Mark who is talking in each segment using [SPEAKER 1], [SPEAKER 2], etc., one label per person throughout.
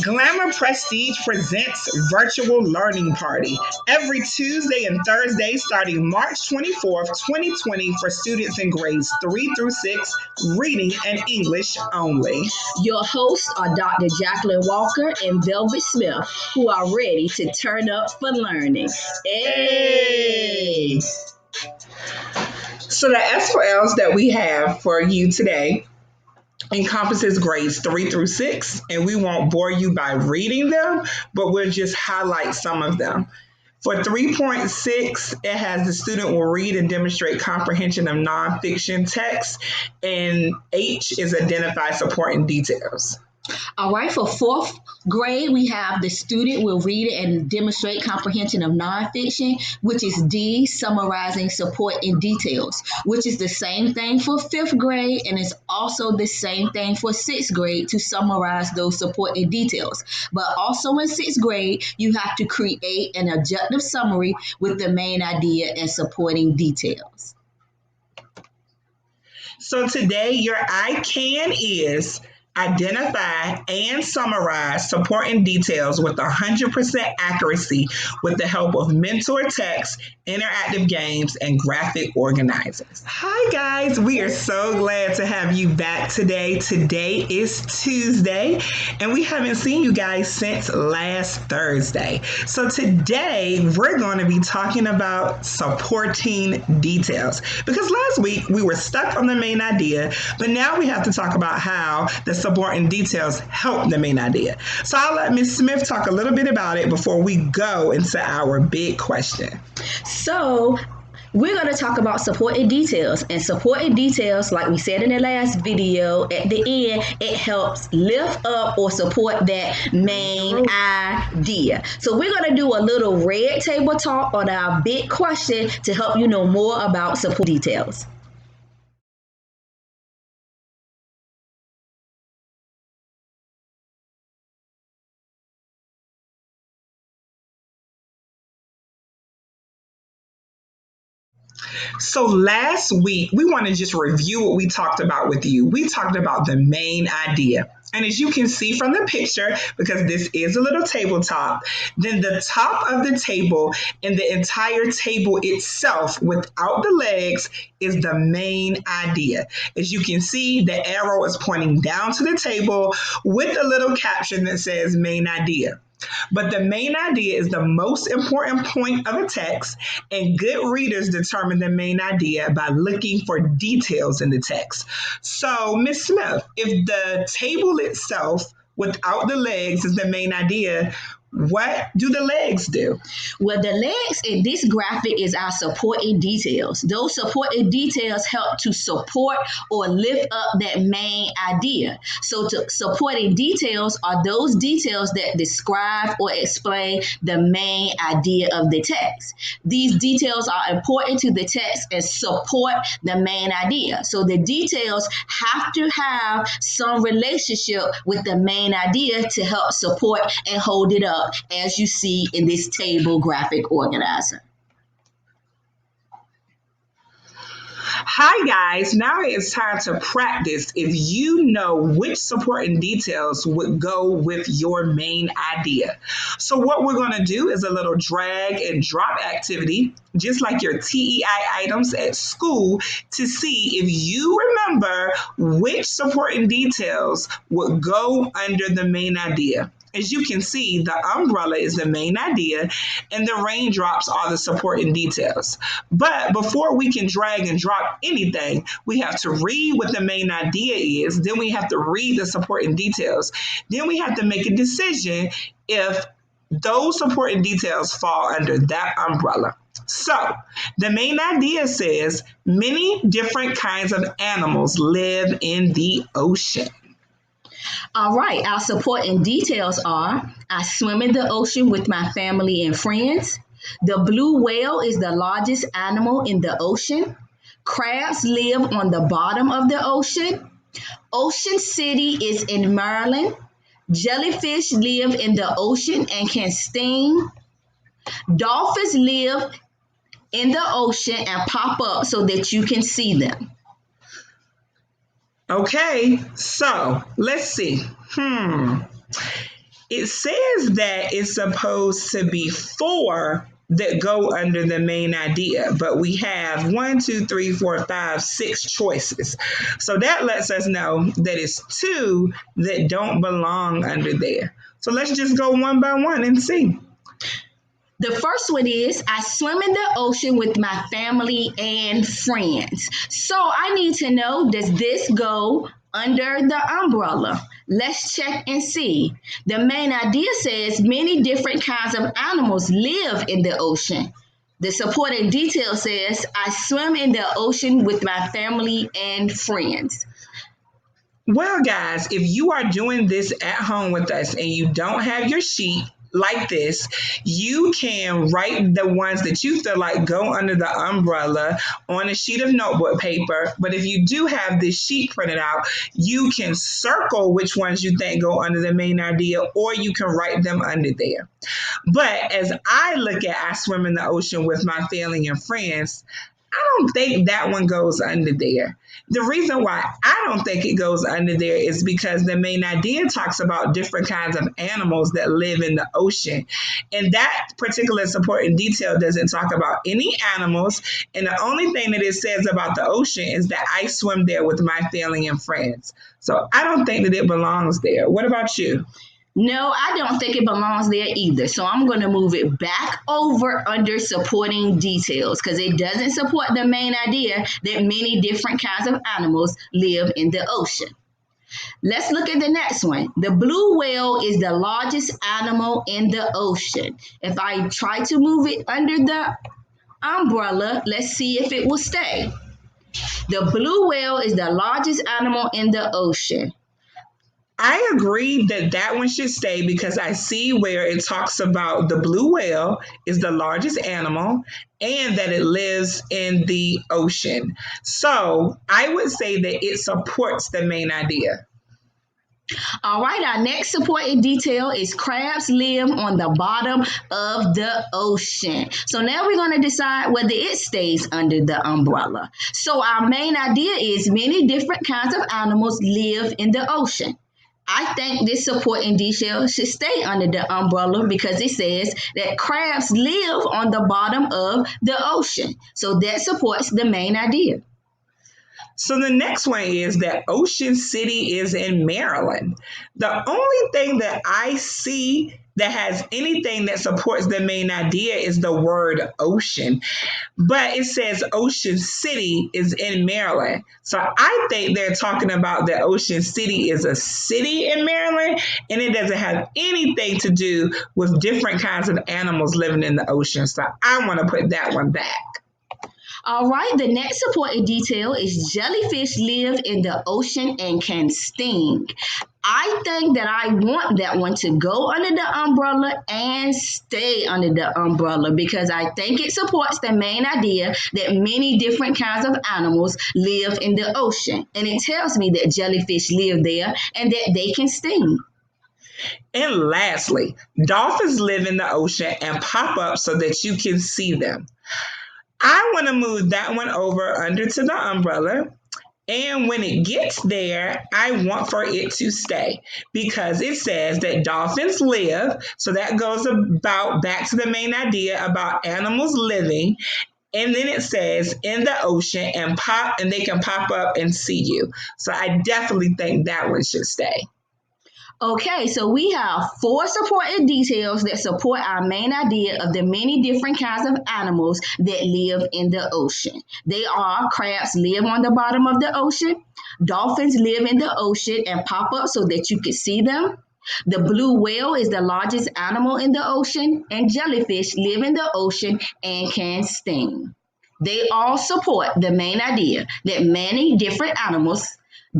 [SPEAKER 1] Glamour Prestige presents Virtual Learning Party every Tuesday and Thursday starting March 24th, 2020 for students in grades 3 through 6, reading and English only.
[SPEAKER 2] Your hosts are Dr. Jacqueline Walker and Velvet Smith, who are ready to turn up for learning. Hey!
[SPEAKER 1] So the SOLs that we have for you today encompasses grades 3 through 6, and we won't bore you by reading them, but we'll just highlight some of them. For 3.6, it has the student will read and demonstrate comprehension of nonfiction text, and H is identify supporting details.
[SPEAKER 2] All right, for fourth grade, we have the student will read and demonstrate comprehension of nonfiction, which is D, summarizing support in details, which is the same thing for fifth grade, and it's also the same thing for sixth grade to summarize those support in details. But also in sixth grade, you have to create an objective summary with the main idea and supporting details.
[SPEAKER 1] So today, your I can is identify and summarize supporting details with 100% accuracy with the help of mentor text, interactive games, and graphic organizers. Hi guys, we are so glad to have you back today. Today is Tuesday, and we haven't seen you guys since last Thursday. So today we're going to be talking about supporting details, because last week we were stuck on the main idea, but now we have to talk about how the supporting details help the main idea. So I'll let Ms. Smith talk a little bit about it before we go into our big question.
[SPEAKER 2] So we're going to talk about supporting details, and supporting details, like we said in the last video, at the end, it helps lift up or support that main idea. So we're going to do a little red table talk on our big question to help you know more about support details.
[SPEAKER 1] So last week, we want to just review what we talked about with you. We talked about the main idea. And as you can see from the picture, because this is a little tabletop, then the top of the table and the entire table itself without the legs is the main idea. As you can see, the arrow is pointing down to the table with a little caption that says main idea. But the main idea is the most important point of a text, and good readers determine the main idea by looking for details in the text. So, Ms. Smith, if the table itself without the legs is the main idea, what do the legs do?
[SPEAKER 2] Well, the legs in this graphic is our supporting details. Those supporting details help to support or lift up that main idea. So supporting details are those details that describe or explain the main idea of the text. These details are important to the text and support the main idea. So the details have to have some relationship with the main idea to help support and hold it up, as you see in this table graphic organizer.
[SPEAKER 1] Hi guys, now it's time to practice if you know which supporting details would go with your main idea. So what we're going to do is a little drag and drop activity, just like your TEI items at school, to see if you remember which supporting details would go under the main idea. As you can see, the umbrella is the main idea and the raindrops are the supporting details. But before we can drag and drop anything, we have to read what the main idea is. Then we have to read the supporting details. Then we have to make a decision if those supporting details fall under that umbrella. So the main idea says many different kinds of animals live in the ocean.
[SPEAKER 2] All right, our supporting details are: I swim in the ocean with my family and friends. The blue whale is the largest animal in the ocean. Crabs live on the bottom of the ocean. Ocean City is in Maryland. Jellyfish live in the ocean and can sting. Dolphins live in the ocean and pop up so that you can see them.
[SPEAKER 1] Okay, so let's see. It says that it's supposed to be four that go under the main idea, but we have 6 choices. So that lets us know that it's two that don't belong under there. So let's just go one by one and see.
[SPEAKER 2] The first one is I swim in the ocean with my family and friends. So I need to know, does this go under the umbrella? Let's check and see. The main idea says many different kinds of animals live in the ocean. The supporting detail says I swim in the ocean with my family and friends.
[SPEAKER 1] Well, guys, if you are doing this at home with us and you don't have your sheet like this, you can write the ones that you feel like go under the umbrella on a sheet of notebook paper. But if you do have this sheet printed out, you can circle which ones you think go under the main idea, or you can write them under there. But as I look at I swim in the ocean with my family and friends, I don't think that one goes under there. The reason why I don't think it goes under there is because the main idea talks about different kinds of animals that live in the ocean. And that particular supporting detail doesn't talk about any animals. And the only thing that it says about the ocean is that I swim there with my family and friends. So I don't think that it belongs there. What about you?
[SPEAKER 2] No, I don't think it belongs there either. So I'm going to move it back over under supporting details because it doesn't support the main idea that many different kinds of animals live in the ocean. Let's look at the next one. The blue whale is the largest animal in the ocean. If I try to move it under the umbrella, let's see if it will stay. The blue whale is the largest animal in the ocean.
[SPEAKER 1] I agree that that one should stay because I see where it talks about the blue whale is the largest animal and that it lives in the ocean. So I would say that it supports the main idea.
[SPEAKER 2] All right, our next supporting detail is crabs live on the bottom of the ocean. So now we're going to decide whether it stays under the umbrella. So our main idea is many different kinds of animals live in the ocean. I think this supporting detail should stay under the umbrella because it says that crabs live on the bottom of the ocean. So that supports the main idea.
[SPEAKER 1] So the next one is that Ocean City is in Maryland. The only thing that I see that has anything that supports the main idea is the word ocean. But it says Ocean City is in Maryland. So I think they're talking about that Ocean City is a city in Maryland, and it doesn't have anything to do with different kinds of animals living in the ocean. So I want to put that one back.
[SPEAKER 2] All right, the next supporting detail is jellyfish live in the ocean and can sting. I think that I want that one to go under the umbrella and stay under the umbrella because I think it supports the main idea that many different kinds of animals live in the ocean. And it tells me that jellyfish live there and that they can sting.
[SPEAKER 1] And lastly, dolphins live in the ocean and pop up so that you can see them. I want to move that one over under to the umbrella. And when it gets there, I want for it to stay because it says that dolphins live. So that goes about back to the main idea about animals living. And then it says in the ocean and they can pop up and see you. So I definitely think that one should stay.
[SPEAKER 2] Okay, so we have 4 supporting details that support our main idea of the many different kinds of animals that live in the ocean. They are crabs live on the bottom of the ocean, dolphins live in the ocean and pop up so that you can see them. The blue whale is the largest animal in the ocean, and jellyfish live in the ocean and can sting. They all support the main idea that many different animals,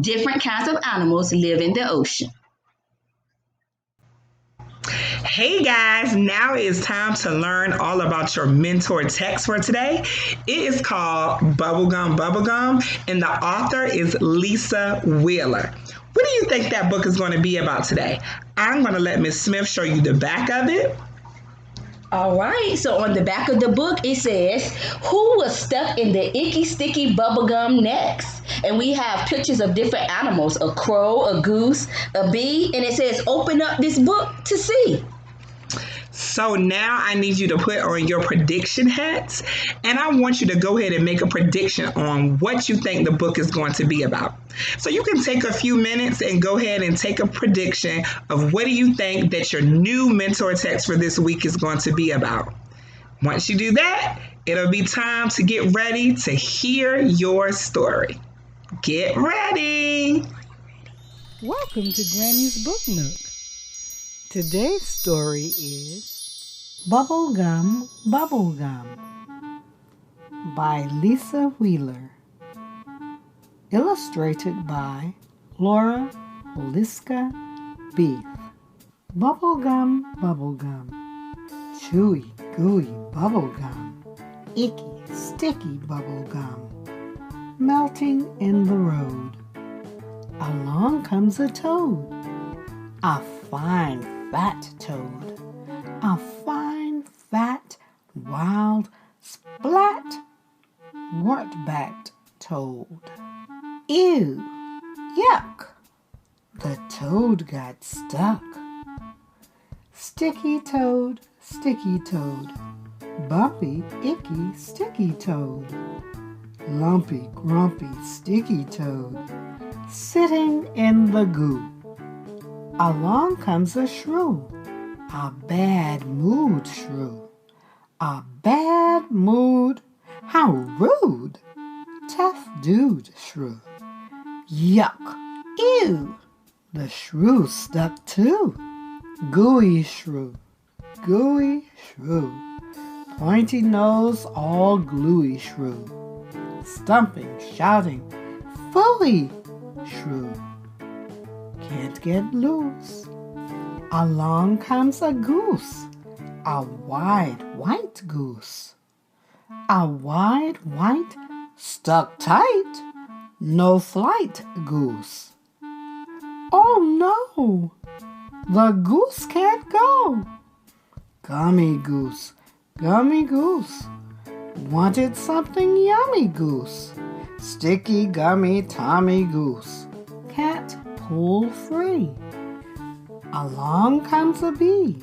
[SPEAKER 2] different kinds of animals live in the ocean.
[SPEAKER 1] Hey guys, now it's time to learn all about your mentor text for today. It is called Bubblegum, and the author is Lisa Wheeler. What do you think that book is going to be about today? I'm going to let Ms. Smith show you the back of it.
[SPEAKER 2] All right, so on the back of the book, it says, who was stuck in the icky, sticky bubblegum next? And we have pictures of different animals, a crow, a goose, a bee, and it says, open up this book to see.
[SPEAKER 1] So now I need you to put on your prediction hats, and I want you to go ahead and make a prediction on what you think the book is going to be about. So you can take a few minutes and go ahead and take a prediction of what do you think that your new mentor text for this week is going to be about. Once you do that, it'll be time to get ready to hear your story. Get ready.
[SPEAKER 3] Welcome to Granny's Book Nook. Today's story is Bubblegum, Bubblegum by Lisa Wheeler. Illustrated by Laura Liska Beef. Bubblegum, bubblegum, chewy, gooey bubblegum, icky, sticky bubblegum, melting in the road. Along comes a toad, a fine fat toad, a fine fat wild splat wart-backed toad. Ew, yuck, the toad got stuck. Sticky toad, bumpy, icky, sticky toad, lumpy, grumpy, sticky toad, sitting in the goo. Along comes a shrew, a bad mood shrew, a bad mood, how rude, tough dude shrew. Yuck, ew, the shrew stuck too. Gooey shrew, pointy nose, all gluey shrew, stumping, shouting, phooey shrew, can't get loose. Along comes a goose, a wide white goose, a wide white stuck tight, no flight goose. Oh no! The goose can't go. Gummy goose, wanted something yummy goose. Sticky, gummy, Tommy goose, can't pull free. Along comes a bee,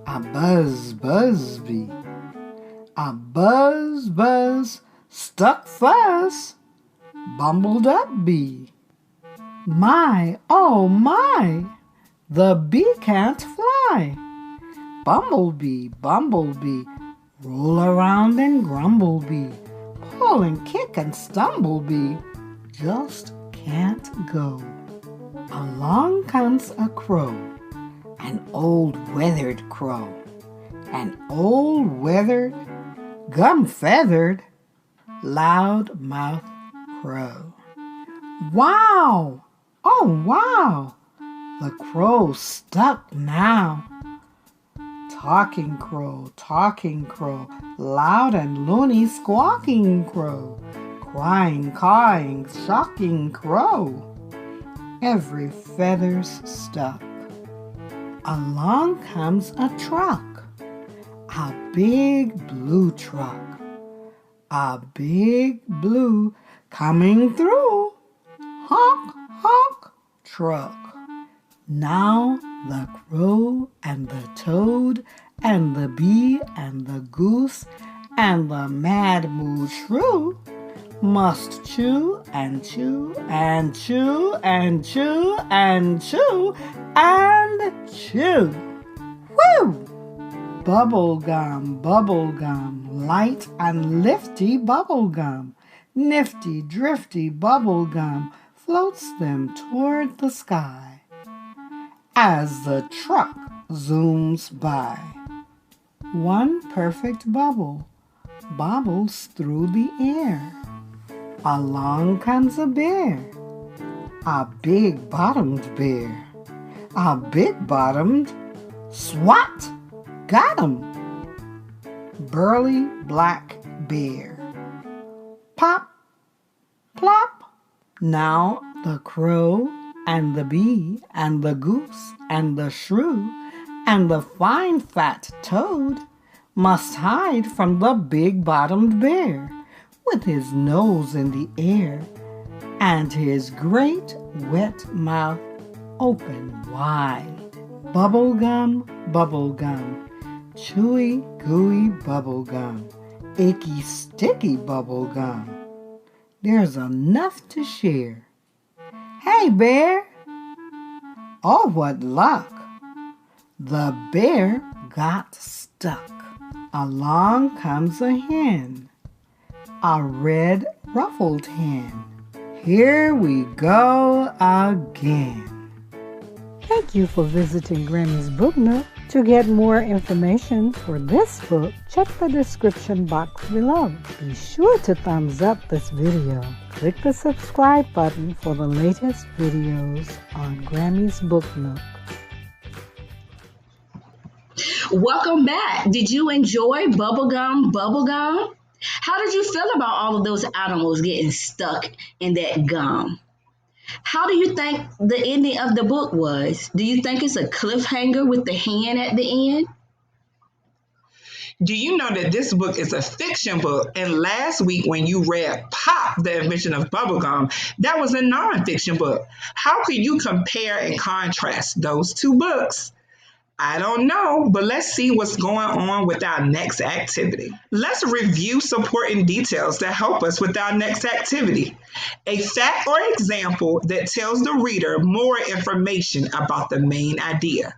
[SPEAKER 3] a buzz, buzz bee, a buzz, buzz, stuck fuzz, bumbled up bee. My, oh my! The bee can't fly. Bumblebee, roll around and grumble bee, pull and kick and stumble bee, just can't go. Along comes a crow, an old weathered crow, an old weathered, gum-feathered, loud-mouthed crow. Wow! Oh, wow! The crow stuck now. Talking crow, loud and loony squawking crow, crying, cawing, shocking crow. Every feather's stuck. Along comes a truck, a big blue truck, a big blue coming through. Honk, honk, truck. Now the crow and the toad and the bee and the goose and the mad moo shrew must chew and chew and chew and chew and chew and chew. Woo! Bubblegum, bubblegum, light and lifty bubblegum, nifty, drifty bubblegum floats them toward the sky as the truck zooms by. One perfect bubble bobbles through the air. Along comes a bear, a big-bottomed bear, a big-bottomed swat, got 'em, burly black bear. Pop, plop, now the crow and the bee and the goose and the shrew and the fine fat toad must hide from the big-bottomed bear with his nose in the air and his great wet mouth open wide. Bubblegum, bubblegum, chewy, gooey bubblegum, icky, sticky bubblegum. There's enough to share. Hey, bear! Oh, what luck! The bear got stuck. Along comes a hen, a red ruffled hen. Here we go again.
[SPEAKER 4] Thank you for visiting Grammy's Book Nook. To get more information for this book, check the description box below. Be sure to thumbs up this video. Click the subscribe button for the latest videos on Grammy's Book Nook.
[SPEAKER 2] Welcome back. Did you enjoy Bubblegum Bubblegum? How did you feel about all of those animals getting stuck in that gum? How do you think the ending of the book was? Do you think it's a cliffhanger with the hen at the end?
[SPEAKER 1] Do you know that this book is a fiction book? And last week when you read Pop, The Invention of Bubblegum, that was a nonfiction book. How can you compare and contrast those two books? I don't know, but let's see what's going on with our next activity. Let's review supporting details that help us with our next activity. A fact or example that tells the reader more information about the main idea.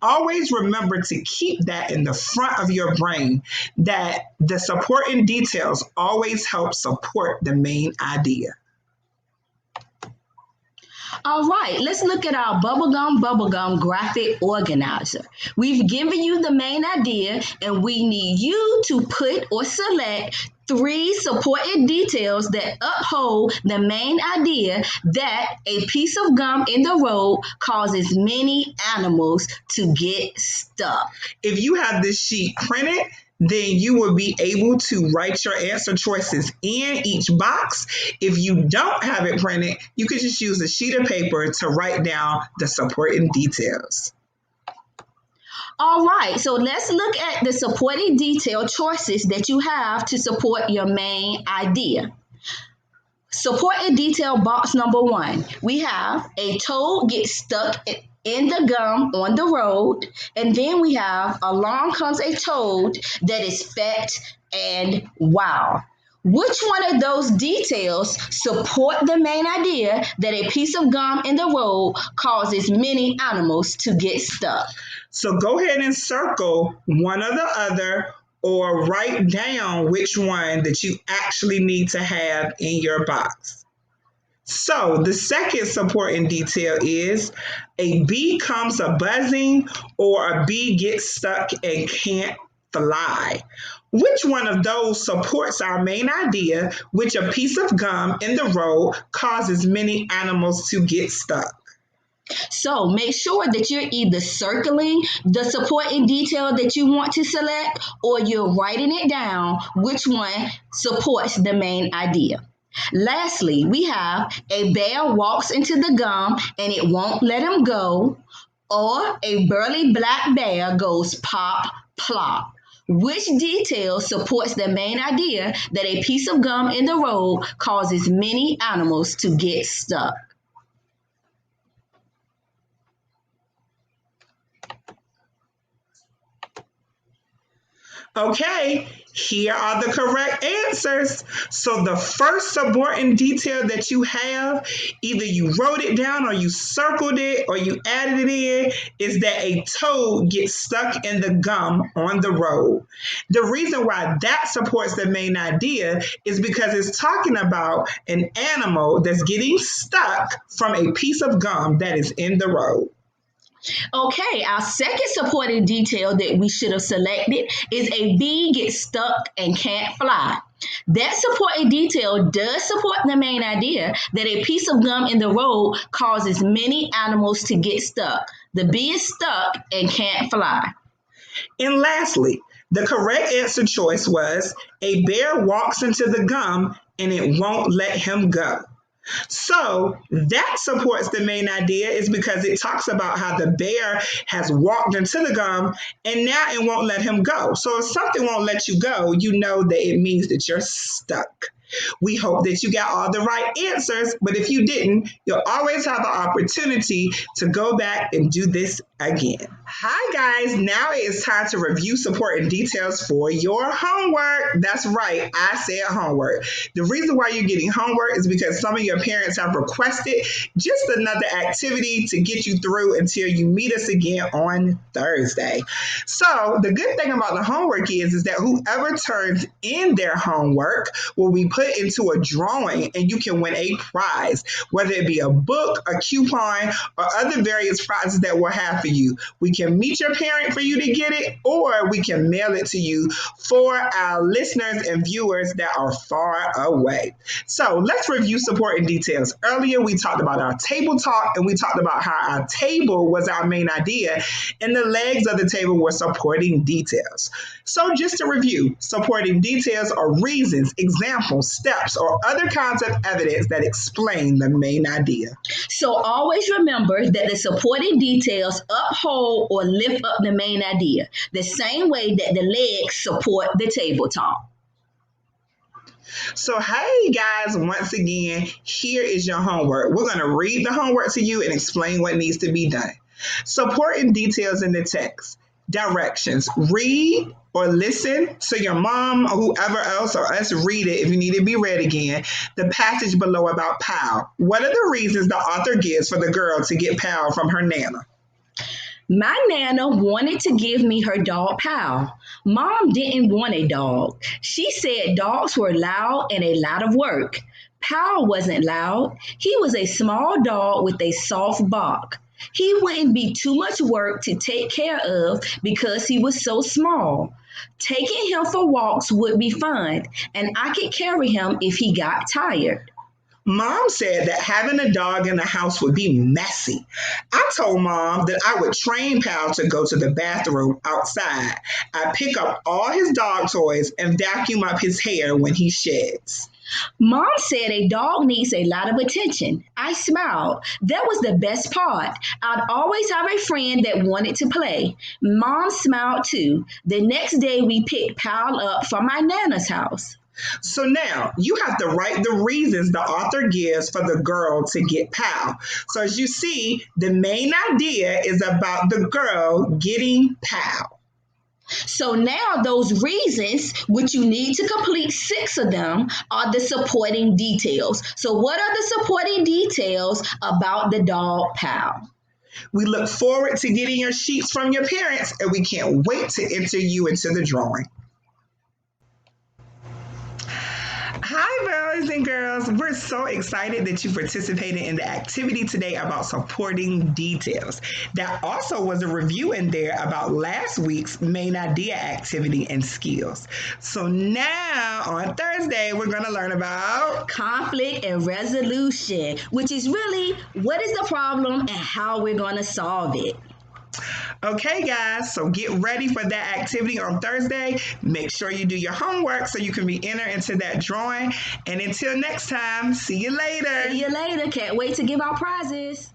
[SPEAKER 1] Always remember to keep that in the front of your brain, that the supporting details always help support the main idea.
[SPEAKER 2] All right, let's look at our Bubblegum graphic organizer. We've given you the main idea, and we need you to put or select 3 supporting details that uphold the main idea that a piece of gum in the road causes many animals to get stuck.
[SPEAKER 1] If you have this sheet printed, then you will be able to write your answer choices in each box. If you don't have it printed, you can just use a sheet of paper to write down the supporting details.
[SPEAKER 2] All right, so let's look at the supporting detail choices that you have to support your main idea. Supporting detail box number 1, we have a toad gets stuck in the gum on the road, and then we have along comes a toad that is fat and wild. Which one of those details support the main idea that a piece of gum in the road causes many animals to get stuck?
[SPEAKER 1] So go ahead and circle one or the other, or write down which one that you actually need to have in your box. So the second supporting detail is a bee comes a buzzing, or a bee gets stuck and can't fly. Which one of those supports our main idea, which a piece of gum in the road causes many animals to get stuck?
[SPEAKER 2] So make sure that you're either circling the supporting detail that you want to select, or you're writing it down which one supports the main idea. Lastly, we have a bear walks into the gum and it won't let him go, or a burly black bear goes pop, plop. Which detail supports the main idea that a piece of gum in the road causes many animals to get stuck?
[SPEAKER 1] Okay, here are the correct answers. So the first supporting detail that you have, either you wrote it down or you circled it or you added it in, is that a toad gets stuck in the gum on the road. The reason why that supports the main idea is because it's talking about an animal that's getting stuck from a piece of gum that is in the road.
[SPEAKER 2] Okay, our second supporting detail that we should have selected is a bee gets stuck and can't fly. That supporting detail does support the main idea that a piece of gum in the road causes many animals to get stuck. The bee is stuck and can't fly.
[SPEAKER 1] And lastly, the correct answer choice was a bear walks into the gum and it won't let him go. So that supports the main idea is because it talks about how the bear has walked into the gum and now it won't let him go. So if something won't let you go, you know that it means that you're stuck. We hope that you got all the right answers, but if you didn't, you'll always have the opportunity to go back and do this again. Hi guys, now it is time to review supporting details for your homework. That's right, I said homework. The reason why you're getting homework is because some of your parents have requested just another activity to get you through until you meet us again on Thursday. So the good thing about the homework is that whoever turns in their homework will be put into a drawing and you can win a prize, whether it be a book, a coupon, or other various prizes that we'll have for you. We can meet your parent for you to get it, or we can mail it to you for our listeners and viewers that are far away. So let's review supporting details. Earlier, we talked about our table talk and we talked about how our table was our main idea and the legs of the table were supporting details. So just to review, supporting details are reasons, examples, steps, or other kinds of evidence that explain the main idea.
[SPEAKER 2] So always remember that the supporting details uphold or lift up the main idea, the same way that the legs support the table talk.
[SPEAKER 1] So, hey guys, once again, here is your homework. We're going to read the homework to you and explain what needs to be done. Supporting details in the text. Directions. Read or listen so your mom or whoever else or us read it if you need to be read again. The passage below about Pal. What are the reasons the author gives for the girl to get Pal from her nana?
[SPEAKER 2] My nana wanted to give me her dog Pal. Mom didn't want a dog. She said dogs were loud and a lot of work. Pal wasn't loud. He was a small dog with a soft bark. He wouldn't be too much work to take care of because he was so small. Taking him for walks would be fun, and I could carry him if he got tired.
[SPEAKER 1] Mom said that having a dog in the house would be messy. I told Mom that I would train Pal to go to the bathroom outside. I pick up all his dog toys and vacuum up his hair when he sheds.
[SPEAKER 2] Mom said a dog needs a lot of attention. I smiled. That was the best part. I'd always have a friend that wanted to play. Mom smiled too. The next day we picked Pal up from my Nana's house.
[SPEAKER 1] So now you have to write the reasons the author gives for the girl to get Pal. So as you see, the main idea is about the girl getting Pal.
[SPEAKER 2] So now those reasons, which you need to complete 6 of them, are the supporting details. So what are the supporting details about the dog Pal?
[SPEAKER 1] We look forward to getting your sheets from your parents and we can't wait to enter you into the drawing. Hi, boys and girls. We're so excited that you participated in the activity today about supporting details. That also was a review in there about last week's main idea activity and skills. So now on Thursday, we're going to learn about
[SPEAKER 2] conflict and resolution, which is really what is the problem and how we're going to solve it.
[SPEAKER 1] Okay, guys, so get ready for that activity on Thursday. Make sure you do your homework so you can be entered into that drawing. And until next time, see you later.
[SPEAKER 2] See you later. Can't wait to give out prizes.